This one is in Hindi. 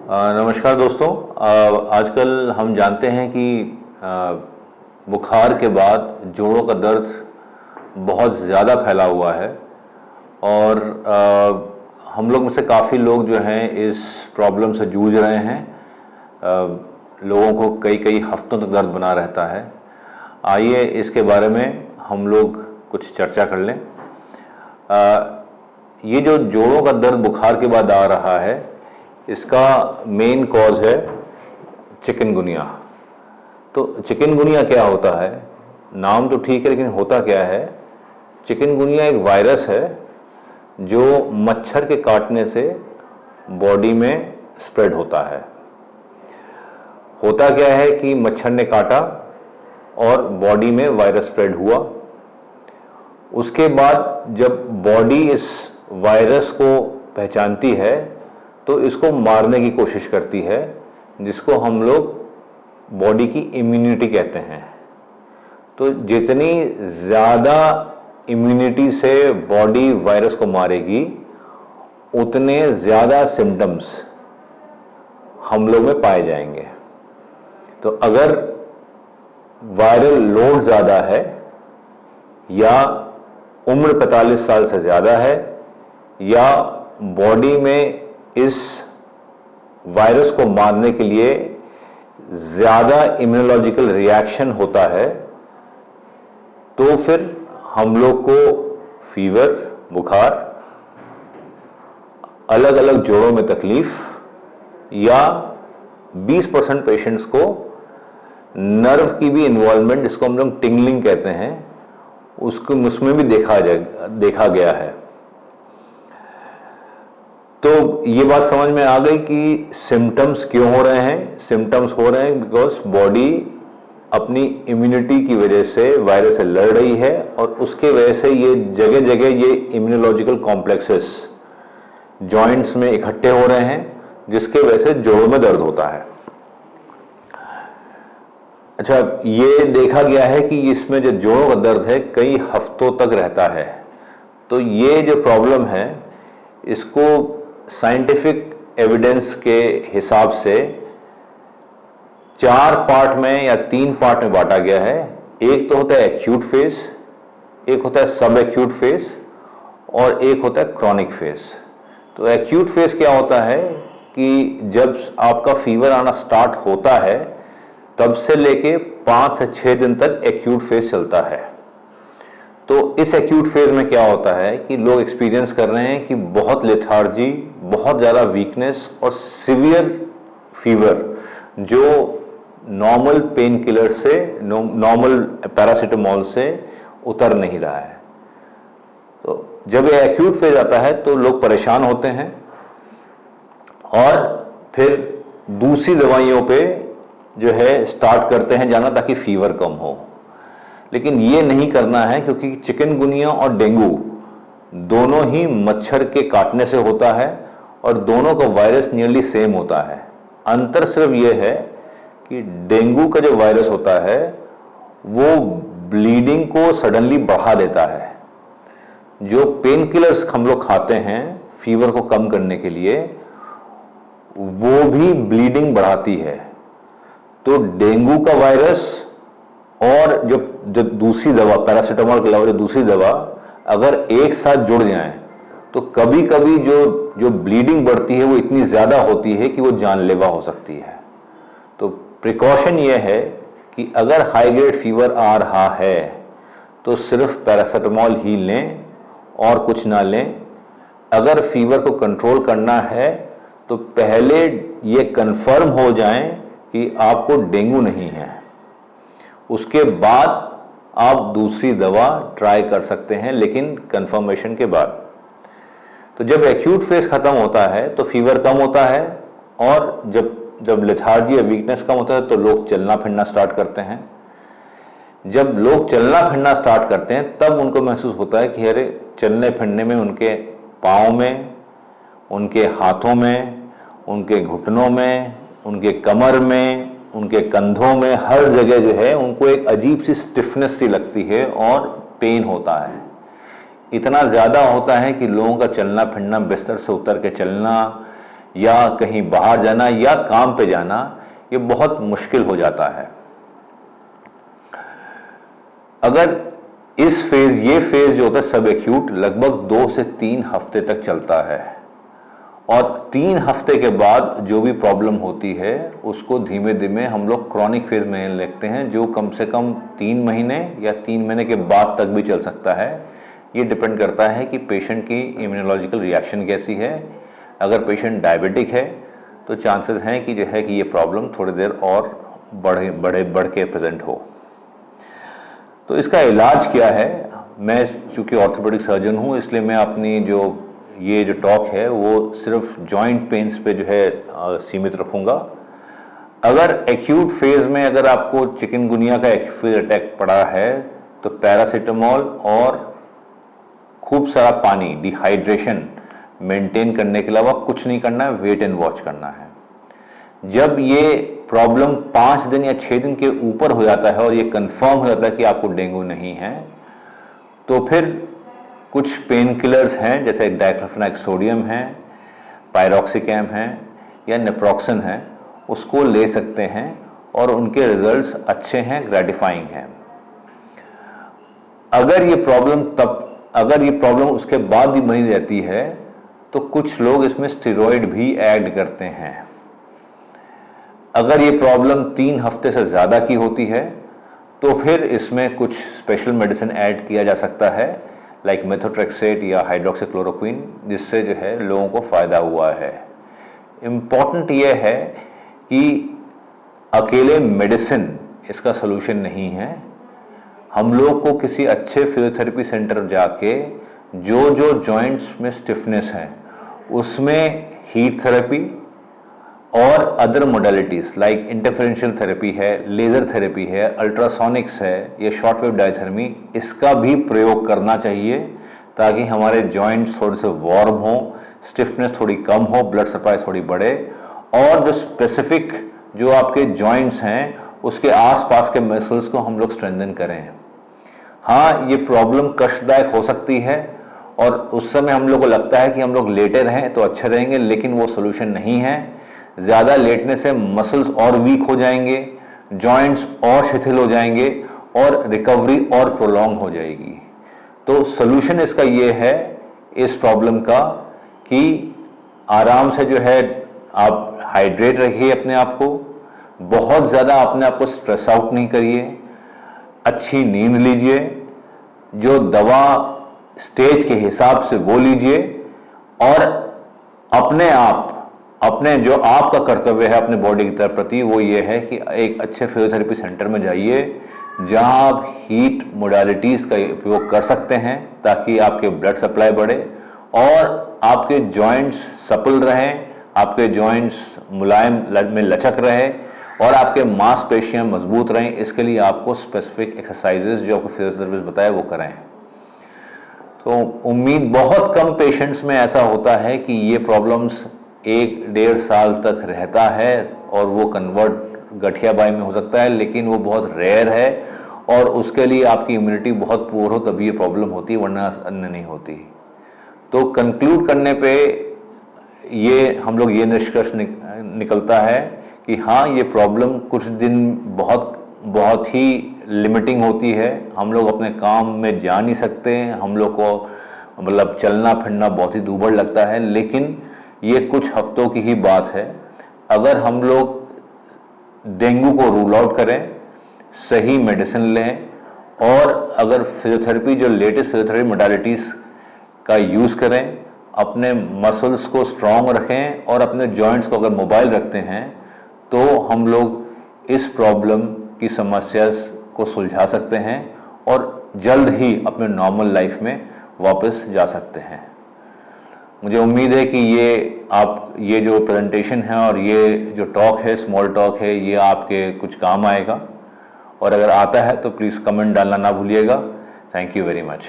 नमस्कार दोस्तों। आजकल हम जानते हैं कि बुखार के बाद जोड़ों का दर्द बहुत ज़्यादा फैला हुआ है और हम लोग में से काफ़ी लोग जो हैं इस प्रॉब्लम से जूझ रहे हैं। लोगों को कई कई हफ्तों तक दर्द बना रहता है। आइए इसके बारे में हम लोग कुछ चर्चा कर लें। ये जो जोड़ों का दर्द बुखार के बाद आ रहा है, इसका मेन कॉज है चिकनगुनिया। तो चिकनगुनिया क्या होता है? नाम तो ठीक है, लेकिन होता क्या है? चिकनगुनिया एक वायरस है जो मच्छर के काटने से बॉडी में स्प्रेड होता है। होता क्या है कि मच्छर ने काटा और बॉडी में वायरस स्प्रेड हुआ। उसके बाद जब बॉडी इस वायरस को पहचानती है तो इसको मारने की कोशिश करती है, जिसको हम लोग बॉडी की इम्यूनिटी कहते हैं। तो जितनी ज़्यादा इम्यूनिटी से बॉडी वायरस को मारेगी, उतने ज़्यादा सिम्टम्स हम लोग में पाए जाएंगे। तो अगर वायरल लोड ज़्यादा है या उम्र 45 साल से ज़्यादा है या बॉडी में इस वायरस को मारने के लिए ज़्यादा इम्यूनोलॉजिकल रिएक्शन होता है, तो फिर हम लोग को फीवर, बुखार, अलग अलग जोड़ों में तकलीफ या 20% पेशेंट्स को नर्व की भी इन्वॉल्वमेंट, जिसको हम लोग टिंगलिंग कहते हैं, उसमें भी देखा गया है। तो ये बात समझ में आ गई कि सिम्टम्स क्यों हो रहे हैं। सिम्टम्स हो रहे हैं बिकॉज बॉडी अपनी इम्यूनिटी की वजह से वायरस से लड़ रही है और उसके वजह से ये जगह जगह ये इम्यूनोलॉजिकल कॉम्प्लेक्सेस जॉइंट्स में इकट्ठे हो रहे हैं, जिसके वजह से जोड़ों में दर्द होता है। अच्छा, ये देखा गया है कि इसमें जो जोड़ों का दर्द है कई हफ्तों तक रहता है। तो ये जो प्रॉब्लम है, इसको साइंटिफिक एविडेंस के हिसाब से 4 पार्ट में या 3 पार्ट में बांटा गया है। एक तो होता है एक्यूट फेज, एक होता है सब एक्यूट फेज और एक होता है क्रॉनिक फेज। तो एक्यूट फेज क्या होता है कि जब आपका फीवर आना स्टार्ट होता है तब से लेके 5 से 6 दिन तक एक्यूट फेज चलता है। तो इस एक्यूट फेज में क्या होता है कि लोग एक्सपीरियंस कर रहे हैं कि बहुत लेथार्जी, बहुत ज़्यादा वीकनेस और सीवियर फीवर, जो नॉर्मल पेन किलर से, नॉर्मल पैरासीटामोल से उतर नहीं रहा है। तो जब ये एक्यूट फेज आता है तो लोग परेशान होते हैं और फिर दूसरी दवाइयों पे जो है स्टार्ट करते हैं जाना, ताकि फीवर कम हो। लेकिन ये नहीं करना है, क्योंकि चिकनगुनिया और डेंगू दोनों ही मच्छर के काटने से होता है और दोनों का वायरस नियरली सेम होता है। अंतर सिर्फ ये है कि डेंगू का जो वायरस होता है वो ब्लीडिंग को सडनली बढ़ा देता है। जो पेन किलर्स हम लोग खाते हैं फीवर को कम करने के लिए, वो भी ब्लीडिंग बढ़ाती है। तो डेंगू का वायरस और जो दूसरी दवा, पैरासीटामोल के अलावा जो दूसरी दवा अगर एक साथ जुड़ जाएं तो कभी कभी जो ब्लीडिंग बढ़ती है वो इतनी ज़्यादा होती है कि वो जानलेवा हो सकती है। तो प्रिकॉशन ये है कि अगर हाई ग्रेड फीवर आ रहा है तो सिर्फ पैरासीटामोल ही लें और कुछ ना लें। अगर फीवर को कंट्रोल करना है तो पहले ये कंफर्म हो जाएं कि आपको डेंगू नहीं है, उसके बाद आप दूसरी दवा ट्राई कर सकते हैं, लेकिन कंफर्मेशन के बाद। तो जब एक्यूट फेज खत्म होता है तो फीवर कम होता है और जब लेथार्जी या वीकनेस कम होता है तो लोग चलना फिरना स्टार्ट करते हैं। जब लोग चलना फिरना स्टार्ट करते हैं तब उनको महसूस होता है कि अरे, चलने फिरने में उनके पाँव में, उनके हाथों में, उनके घुटनों में, उनके कमर में, उनके कंधों में, हर जगह जो है उनको एक अजीब सी स्टिफनेस सी लगती है और पेन होता है। इतना ज़्यादा होता है कि लोगों का चलना फिरना, बिस्तर से उतर के चलना या कहीं बाहर जाना या काम पे जाना ये बहुत मुश्किल हो जाता है। अगर ये फेज जो होता है सब एक्यूट लगभग 2 से 3 हफ्ते तक चलता है, और 3 हफ्ते के बाद जो भी प्रॉब्लम होती है उसको धीमे धीमे हम लोग क्रॉनिक फेज में लिखते हैं, जो कम से कम 3 महीने या 3 महीने के बाद तक भी चल सकता है। ये डिपेंड करता है कि पेशेंट की इम्यूनोलॉजिकल रिएक्शन कैसी है। अगर पेशेंट डायबिटिक है तो चांसेस हैं कि जो है कि ये प्रॉब्लम थोड़ी देर और बढ़ के प्रेजेंट हो। तो इसका इलाज क्या है? मैं चूँकि ऑर्थोपेडिक सर्जन हूँ, इसलिए मैं अपनी जो टॉक है वो सिर्फ जॉइंट पेन्स पे जो है सीमित रखूँगा। अगर एक्यूट फेज में अगर आपको चिकनगुनिया का एक्यूट अटैक पड़ा है तो पैरासीटामोल और खूब सारा पानी, डिहाइड्रेशन मेंटेन करने के अलावा कुछ नहीं करना है, वेट एंड वॉच करना है। जब ये प्रॉब्लम 5 दिन या 6 दिन के ऊपर हो जाता है और ये कंफर्म हो जाता है कि आपको डेंगू नहीं है, तो फिर कुछ पेन किलर्स हैं जैसे डाइक्लोफेनाक सोडियम है, पायरोक्सिकैम है या नेप्रोक्सन है, उसको ले सकते हैं और उनके रिजल्ट्स अच्छे हैं, ग्रेटिफाइंग हैं। अगर ये प्रॉब्लम उसके बाद भी बनी रहती है तो कुछ लोग इसमें स्टेरॉइड भी ऐड करते हैं। अगर ये प्रॉब्लम 3 हफ्ते से ज़्यादा की होती है तो फिर इसमें कुछ स्पेशल मेडिसिन ऐड किया जा सकता है, लाइक मेथोट्रेक्सेट या हाइड्रोक्सीक्लोरोक्विन, जिससे जो है लोगों को फ़ायदा हुआ है। इम्पॉर्टेंट ये है कि अकेले मेडिसिन इसका सलूशन नहीं है। हम लोग को किसी अच्छे फिजियोथेरेपी सेंटर जाके जो जॉइंट्स में स्टिफनेस है उसमें हीट थेरेपी और अदर मोडेलिटीज़ लाइक इंटरफेरेंशियल थेरेपी है, लेज़र थेरेपी है, अल्ट्रासोनिक्स है या शॉर्ट वेव डायथर्मी, इसका भी प्रयोग करना चाहिए ताकि हमारे जॉइंट्स थोड़े से वार्म हो, स्टिफनेस थोड़ी कम हो, ब्लड सप्लाई थोड़ी बढ़े, और जो स्पेसिफिक जो आपके जॉइंट्स हैं उसके आसपास के मसल्स को हम लोग स्ट्रेंथन करें। हाँ, ये प्रॉब्लम कष्टदायक हो सकती है और उस समय हम लोग को लगता है कि हम लोग लेटे रहें तो अच्छे रहेंगे, लेकिन वो सोल्यूशन नहीं है। ज़्यादा लेटने से मसल्स और वीक हो जाएंगे, जॉइंट्स और शिथिल हो जाएंगे और रिकवरी और प्रोलॉन्ग हो जाएगी। तो सोल्यूशन इसका ये है इस प्रॉब्लम का कि आराम से जो है आप हाइड्रेट रखिए अपने आप को, बहुत ज़्यादा अपने आप को स्ट्रेस आउट नहीं करिए, अच्छी नींद लीजिए, जो दवा स्टेज के हिसाब से वो लीजिए, और अपने जो आपका कर्तव्य है अपने बॉडी की प्रति वो ये है कि एक अच्छे फिजियोथेरेपी सेंटर में जाइए जहां आप हीट मोडालिटीज़ का उपयोग कर सकते हैं ताकि आपके ब्लड सप्लाई बढ़े और आपके जॉइंट्स सपल रहें, आपके जॉइंट्स मुलायम में लचक रहे और आपके मांसपेशियां मजबूत रहें। इसके लिए आपको स्पेसिफिक एक्सरसाइजेज जो आपको फिजियोथेरेपिस्ट बताए वो करें। तो उम्मीद, बहुत कम पेशेंट्स में ऐसा होता है कि ये प्रॉब्लम्स 1-1.5 साल तक रहता है और वो कन्वर्ट गठिया बाई में हो सकता है, लेकिन वो बहुत रेयर है और उसके लिए आपकी इम्यूनिटी बहुत पुअर हो तभी ये प्रॉब्लम होती है, वरना अन्य नहीं होती। तो कंक्लूड करने पे ये हम लोग ये निष्कर्ष निकलता है कि हाँ, ये प्रॉब्लम कुछ दिन बहुत ही लिमिटिंग होती है। हम लोग अपने काम में जा नहीं सकते, हम लोग को मतलब चलना फिरना बहुत ही दूभर लगता है, लेकिन ये कुछ हफ्तों की ही बात है। अगर हम लोग डेंगू को रूल आउट करें, सही मेडिसिन लें और अगर फिजियोथेरेपी जो लेटेस्ट फिजियोथेरेपी मोडालिटीज़ का यूज़ करें, अपने मसल्स को स्ट्रॉन्ग रखें और अपने जॉइंट्स को अगर मोबाइल रखते हैं तो हम लोग इस प्रॉब्लम की समस्या को सुलझा सकते हैं और जल्द ही अपने नॉर्मल लाइफ में वापस जा सकते हैं। मुझे उम्मीद है कि ये जो प्रेजेंटेशन है और ये जो टॉक है, स्मॉल टॉक है, ये आपके कुछ काम आएगा, और अगर आता है तो प्लीज़ कमेंट डालना ना भूलिएगा। Thank you very much.